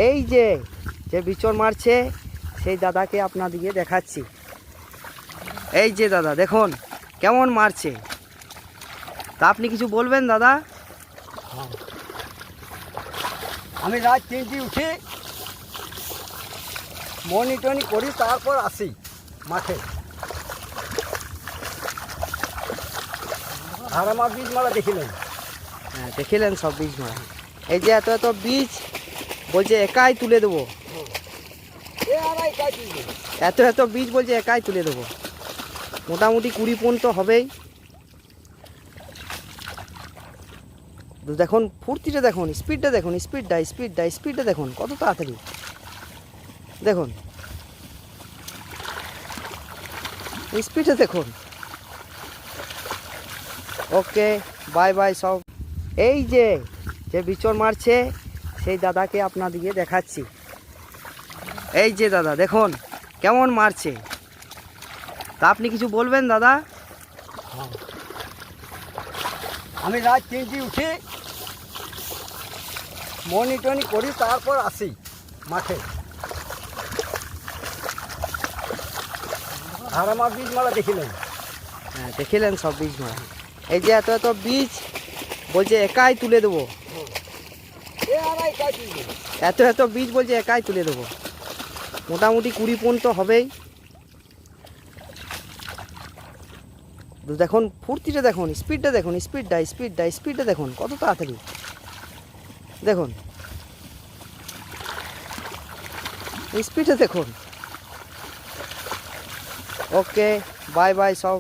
এই যে যে বিচন মারছে সেই দাদাকে আপনাদিকে দেখাচ্ছি। এই যে দাদা দেখুন কেমন মারছে। তা আপনি কিছু বলবেন দাদা? আমি রাত 3টে উঠে মনিটরিং করি, তারপর আসি মাঠে। আর আমার বীজ মারা দেখিলেন? হ্যাঁ দেখিলেন সব বীজ মারা। এই যে এত এত বীজ বলছে একাই তুলে দেবো। এত এত বীজ বলছে একাই তুলে দেবো। মোটামুটি 20 পণ তো হবেই। দেখুন ফুর্তিটা দেখুন, স্পিডটা দেখুন, স্পিডটা দেখুন কত তাড়াতাড়ি। দেখুন স্পিডটা দেখুন। ওকে বাই বাই সব। এই যে যে বিচন মারছে সেই দাদাকে আপনাদিকে দেখাচ্ছি। এই যে দাদা দেখুন কেমন মারছে। তা আপনি কিছু বলবেন দাদা? আমি রাত 3টে উঠে মনিটরিং করি, তারপর আসি মাঠে। আর আমার বীজ মারা দেখিলেন? হ্যাঁ দেখিলেন সব বীজ মারা। এই যে এত এত বীজ বলছে একাই তুলে দেবো। এত এত বীজ বলছে একাই তুলে দেবো। মোটামুটি 20 পণ তো হবেই। দেখুন ফুর্তিটা দেখুন, স্পিডটা দেখুন, স্পিডটা দেখুন কত তাড়াতাড়ি। দেখুন স্পিডটা দেখুন। ওকে বাই বাই সব।